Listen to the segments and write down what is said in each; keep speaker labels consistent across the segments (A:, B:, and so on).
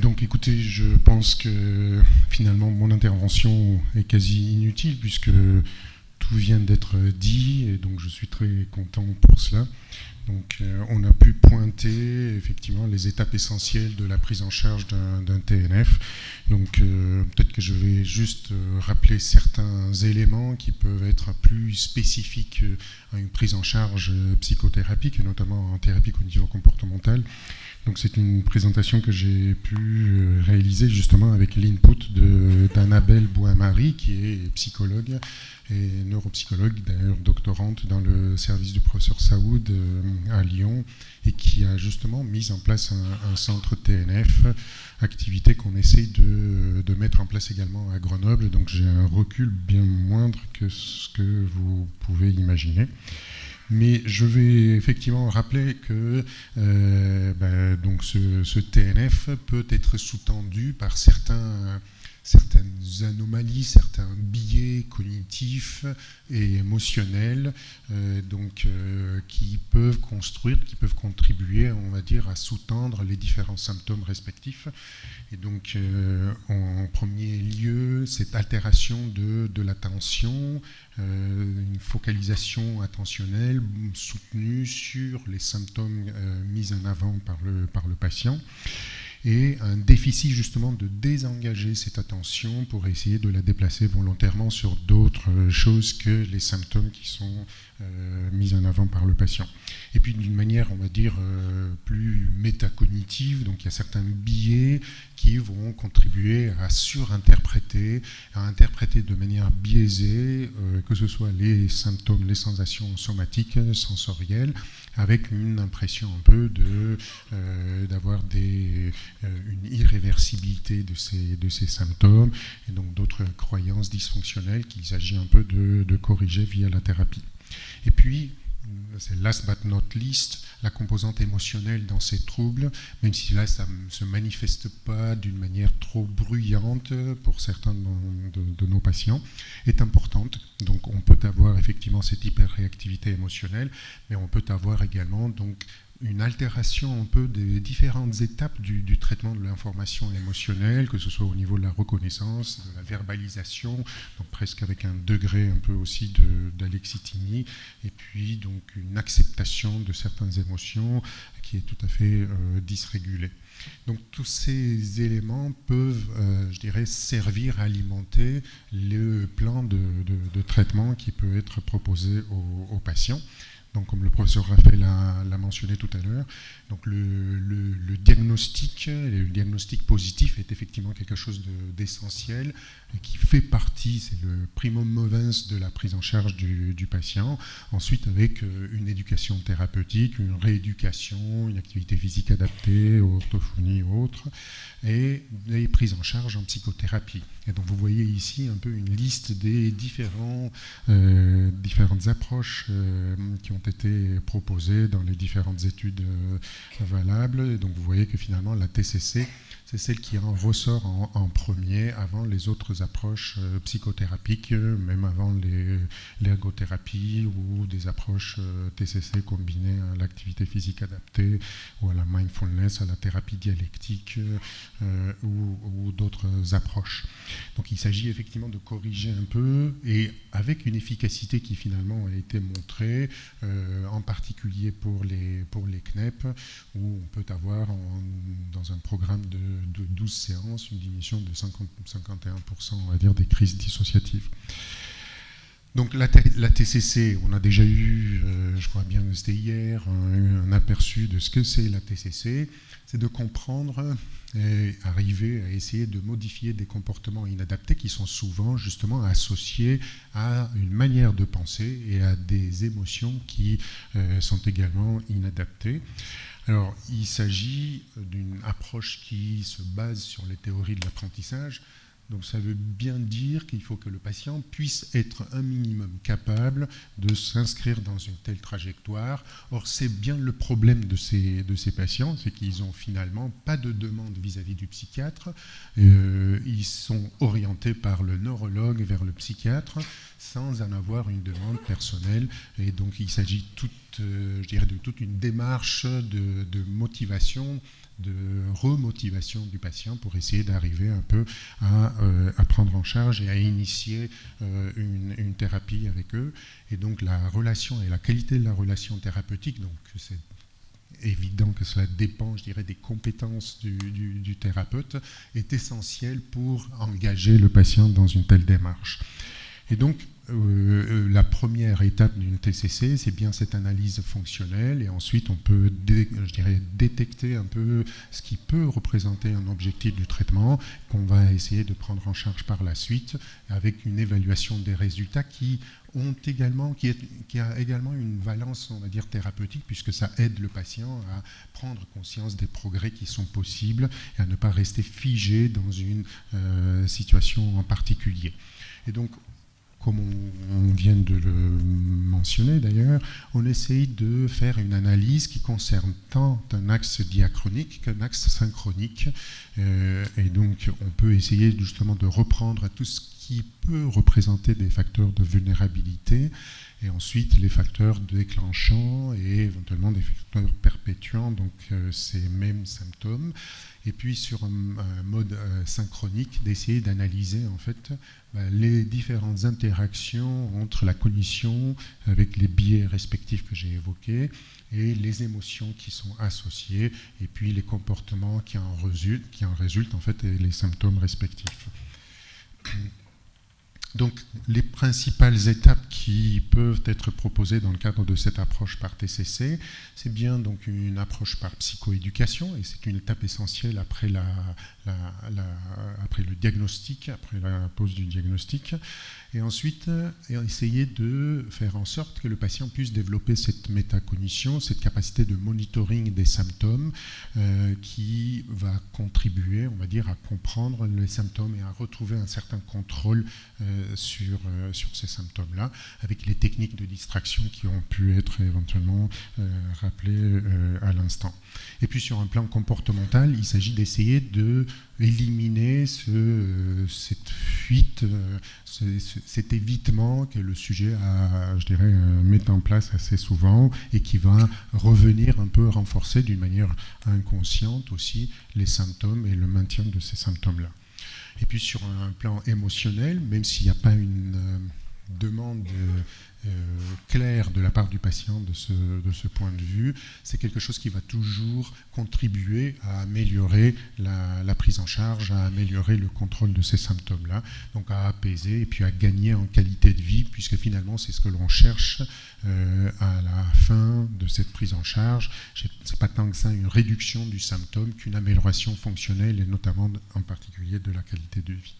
A: Donc écoutez, je pense que finalement mon intervention est quasi inutile puisque tout vient d'être dit et donc je suis très content pour cela. Donc on a pu pointer effectivement les étapes essentielles de la prise en charge d'un TNF. Donc peut-être que je vais juste rappeler certains éléments qui peuvent être plus spécifiques à une prise en charge psychothérapique et notamment en thérapie cognitivo-comportementale. Donc c'est une présentation que j'ai pu réaliser justement avec l'input d'Annabelle Bois-Marie, qui est psychologue et neuropsychologue, d'ailleurs doctorante dans le service du professeur Saoud à Lyon, et qui a justement mis en place un centre TNF, activité qu'on essaye de mettre en place également à Grenoble. Donc j'ai un recul bien moindre que ce que vous pouvez imaginer. Mais je vais effectivement rappeler que donc ce TNF peut être sous-tendu par certaines anomalies, certains biais cognitifs et émotionnels qui peuvent contribuer, on va dire, à sous-tendre les différents symptômes respectifs. Et donc, en premier lieu, cette altération de l'attention, une focalisation attentionnelle soutenue sur les symptômes mis en avant par le patient, et un déficit justement de désengager cette attention pour essayer de la déplacer volontairement sur d'autres choses que les symptômes qui sont mis en avant par le patient. Et puis d'une manière, on va dire, plus métacognitive, donc il y a certains biais qui vont contribuer à surinterpréter, à interpréter de manière biaisée, que ce soit les symptômes, les sensations somatiques, sensorielles, avec une impression un peu d'avoir une irréversibilité de ces symptômes, et donc d'autres croyances dysfonctionnelles qu'il s'agit un peu de corriger via la thérapie. Et puis, c'est last but not least, la composante émotionnelle dans ces troubles, même si là ça ne se manifeste pas d'une manière trop bruyante pour certains de nos patients, est importante. Donc on peut avoir effectivement cette hyperréactivité émotionnelle, mais on peut avoir également donc une altération un peu des différentes étapes du traitement de l'information émotionnelle, que ce soit au niveau de la reconnaissance, de la verbalisation, donc presque avec un degré un peu aussi d'alexithymie, et puis donc une acceptation de certaines émotions qui est tout à fait dysrégulée. Donc tous ces éléments peuvent, je dirais, servir à alimenter le plan de traitement qui peut être proposé aux patients. Donc, comme le professeur Raphaël l'a mentionné tout à l'heure, donc le diagnostic, le diagnostic positif est effectivement quelque chose d'essentiel et qui fait partie, c'est le primum movens de la prise en charge du patient. Ensuite, avec une éducation thérapeutique, une rééducation, une activité physique adaptée, orthophonie ou autre, et les prises en charge en psychothérapie. Et donc, vous voyez ici un peu une liste des différentes approches qui ont été proposées dans les différentes études valables. Et donc vous voyez que finalement la TCC, c'est celle qui en ressort en premier avant les autres approches psychothérapiques, même avant l'ergothérapie ou des approches TCC combinées à l'activité physique adaptée ou à la mindfulness, à la thérapie dialectique ou d'autres approches. Donc il s'agit effectivement de corriger un peu, et avec une efficacité qui finalement a été montrée, en particulier pour les CNEP, où on peut avoir dans un programme de 12 séances une diminution de 51%, on va dire, des crises dissociatives. Donc la TCC, on a déjà eu, je crois bien que c'était hier, un aperçu de ce que c'est la TCC. C'est de comprendre et arriver à essayer de modifier des comportements inadaptés qui sont souvent justement associés à une manière de penser et à des émotions qui sont également inadaptées. Alors, il s'agit d'une approche qui se base sur les théories de l'apprentissage. Donc ça veut bien dire qu'il faut que le patient puisse être un minimum capable de s'inscrire dans une telle trajectoire. Or, c'est bien le problème de ces patients, c'est qu'ils n'ont finalement pas de demande vis-à-vis du psychiatre. Ils sont orientés par le neurologue vers le psychiatre sans en avoir une demande personnelle. Et donc il s'agit je dirais de toute une démarche de motivation de remotivation du patient pour essayer d'arriver un peu à prendre en charge et à initier une thérapie avec eux. Et donc la relation et la qualité de la relation thérapeutique, donc c'est évident que cela dépend, je dirais, des compétences du thérapeute, est essentiel pour engager le patient dans une telle démarche. Et donc, la première étape d'une TCC, c'est bien cette analyse fonctionnelle, et ensuite on peut, je dirais, détecter un peu ce qui peut représenter un objectif du traitement, qu'on va essayer de prendre en charge par la suite, avec une évaluation des résultats qui a également une valence, on va dire, thérapeutique, puisque ça aide le patient à prendre conscience des progrès qui sont possibles et à ne pas rester figé dans une situation en particulier. Et donc, comme on vient de le mentionner d'ailleurs, on essaye de faire une analyse qui concerne tant un axe diachronique qu'un axe synchronique. Et donc, on peut essayer justement de reprendre tout ce qui peut représenter des facteurs de vulnérabilité, et ensuite les facteurs déclenchants et éventuellement des facteurs perpétuants, donc ces mêmes symptômes. Et puis sur un mode synchronique, d'essayer d'analyser en fait les différentes interactions entre la cognition avec les biais respectifs que j'ai évoqués et les émotions qui sont associées, et puis les comportements qui en résultent en fait, et les symptômes respectifs. Donc, les principales étapes qui peuvent être proposées dans le cadre de cette approche par TCC, c'est bien donc une approche par psychoéducation, et c'est une étape essentielle après après le diagnostic, après la pose du diagnostic. Et ensuite, essayer de faire en sorte que le patient puisse développer cette métacognition, cette capacité de monitoring des symptômes qui va contribuer, on va dire, à comprendre les symptômes et à retrouver un certain contrôle sur ces symptômes-là, avec les techniques de distraction qui ont pu être éventuellement rappelées à l'instant. Et puis sur un plan comportemental, il s'agit d'essayer de éliminer cette fuite, cet évitement que le sujet met en place assez souvent et qui va revenir un peu renforcer d'une manière inconsciente aussi les symptômes et le maintien de ces symptômes-là. Et puis sur un plan émotionnel, même s'il n'y a pas une demande claire de la part du patient de ce point de vue, c'est quelque chose qui va toujours contribuer à améliorer la prise en charge, à améliorer le contrôle de ces symptômes-là, donc à apaiser et puis à gagner en qualité de vie, puisque finalement c'est ce que l'on cherche à la fin de cette prise en charge. C'est pas tant que ça une réduction du symptôme qu'une amélioration fonctionnelle, et notamment en particulier de la qualité de vie.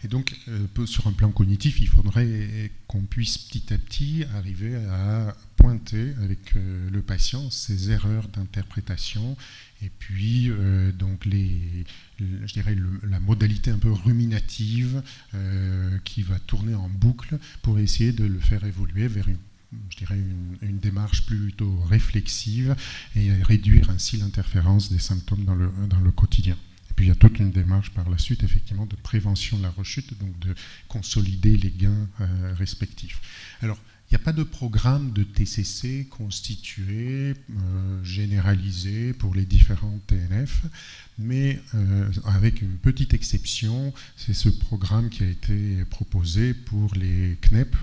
A: Et donc, sur un plan cognitif, il faudrait qu'on puisse petit à petit arriver à pointer avec le patient ces erreurs d'interprétation, et puis donc la modalité un peu ruminative qui va tourner en boucle pour essayer de le faire évoluer vers une démarche plutôt réflexive et réduire ainsi l'interférence des symptômes dans le quotidien. Et puis il y a toute une démarche par la suite, effectivement, de prévention de la rechute, donc de consolider les gains respectifs. Alors, il n'y a pas de programme de TCC constitué, généralisé pour les différents TNF, mais avec une petite exception, c'est ce programme qui a été proposé pour les CNEP,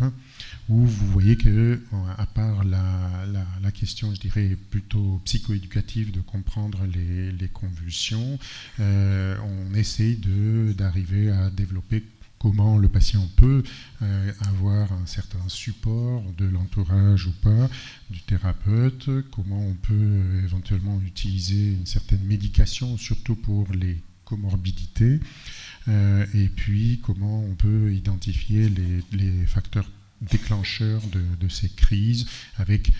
A: où vous voyez que, à part la question, je dirais, plutôt psychoéducative de comprendre les convulsions, on essaye d'arriver à développer comment le patient peut avoir un certain support de l'entourage ou pas, du thérapeute, comment on peut éventuellement utiliser une certaine médication, surtout pour les comorbidités, et puis comment on peut identifier les facteurs déclencheurs de ces crises, avec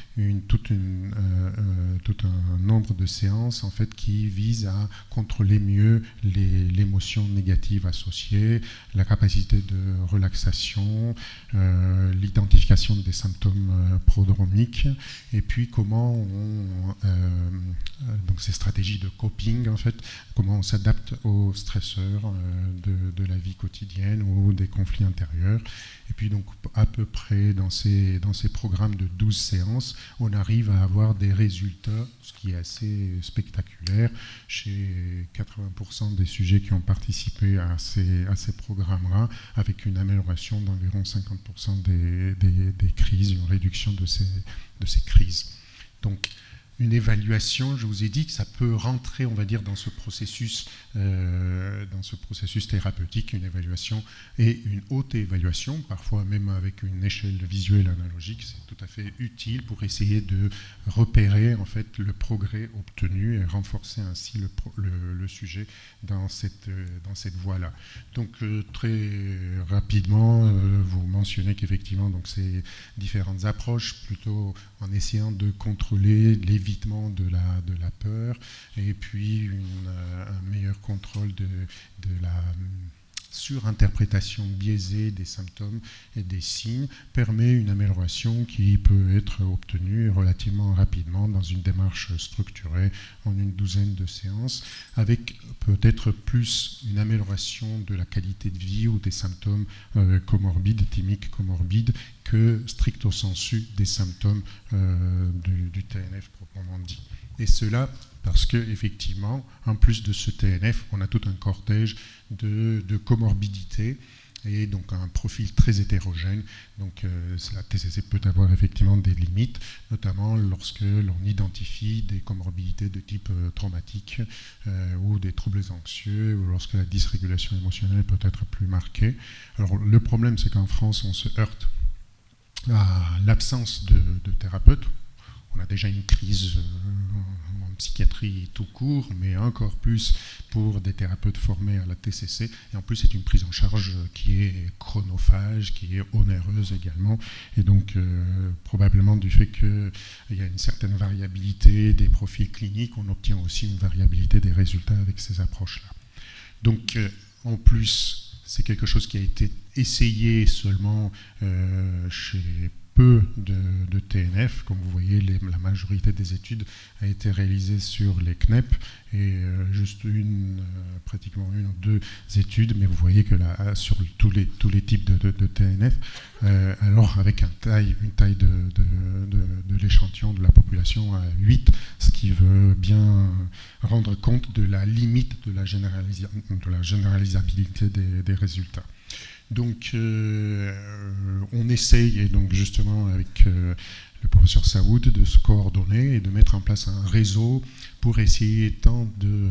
A: tout un nombre de séances en fait, qui visent à contrôler mieux l'émotion négative associée, la capacité de relaxation, l'identification des symptômes prodromiques, et puis comment donc ces stratégies de coping, en fait, comment on s'adapte aux stresseurs de la vie quotidienne ou des conflits intérieurs. Et puis donc à peu près dans ces programmes de 12 séances, on arrive à avoir des résultats, ce qui est assez spectaculaire, chez 80% des sujets qui ont participé à ces programmes-là, avec une amélioration d'environ 50% des crises, une réduction de ces crises. Donc, une évaluation, je vous ai dit que ça peut rentrer, on va dire, dans ce processus thérapeutique, une évaluation et une haute évaluation, parfois même avec une échelle visuelle analogique, c'est tout à fait utile pour essayer de repérer en fait le progrès obtenu et renforcer ainsi le sujet dans cette voie-là. Donc très rapidement, vous mentionnez qu'effectivement donc ces différentes approches, plutôt en essayant de contrôler l'évitement de la peur et puis un meilleur contrôle de la surinterprétation biaisée des symptômes et des signes permet une amélioration qui peut être obtenue relativement rapidement dans une démarche structurée en une douzaine de séances, avec peut-être plus une amélioration de la qualité de vie ou des symptômes comorbides, thymiques comorbides, que stricto sensu des symptômes du TNF proprement dit. Et cela parce qu'effectivement, en plus de ce TNF, on a tout un cortège de comorbidités et donc un profil très hétérogène. Donc la TCC peut avoir effectivement des limites, notamment lorsque l'on identifie des comorbidités de type traumatique ou des troubles anxieux, ou lorsque la dysrégulation émotionnelle peut être plus marquée. Alors le problème, c'est qu'en France, on se heurte à l'absence de thérapeutes. On a déjà une crise en psychiatrie tout court, mais encore plus pour des thérapeutes formés à la TCC. Et en plus, c'est une prise en charge qui est chronophage, qui est onéreuse également. Et donc, probablement du fait qu'il y a une certaine variabilité des profils cliniques, on obtient aussi une variabilité des résultats avec ces approches-là. Donc, en plus, c'est quelque chose qui a été essayé seulement chez peu de TNF. Comme vous voyez, la majorité des études a été réalisée sur les CNEP et juste pratiquement une ou deux études, mais vous voyez que là, sur tous les types de TNF, alors avec une taille de l'échantillon de la population à 8, ce qui veut bien rendre compte de la limite de la généralisabilité des résultats. Donc, on essaye, et donc justement avec le professeur Saoud, de se coordonner et de mettre en place un réseau pour essayer tant de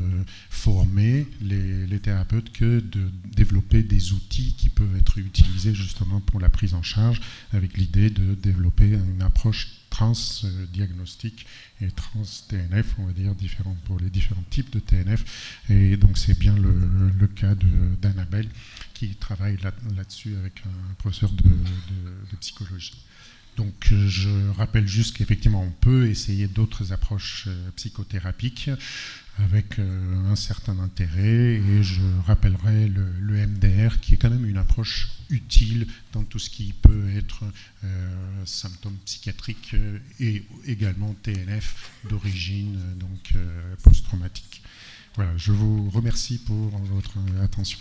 A: former les thérapeutes que de développer des outils qui peuvent être utilisés justement pour la prise en charge, avec l'idée de développer une approche trans-diagnostic et trans-TNF, on va dire, différente pour les différents types de TNF. Et donc c'est bien le cas d'Annabelle qui travaille là-dessus avec un professeur de psychologie. Donc je rappelle juste qu'effectivement on peut essayer d'autres approches psychothérapiques avec un certain intérêt, et je rappellerai le MDR qui est quand même une approche utile dans tout ce qui peut être symptômes psychiatriques et également TNF d'origine donc post-traumatique. Voilà, je vous remercie pour votre attention.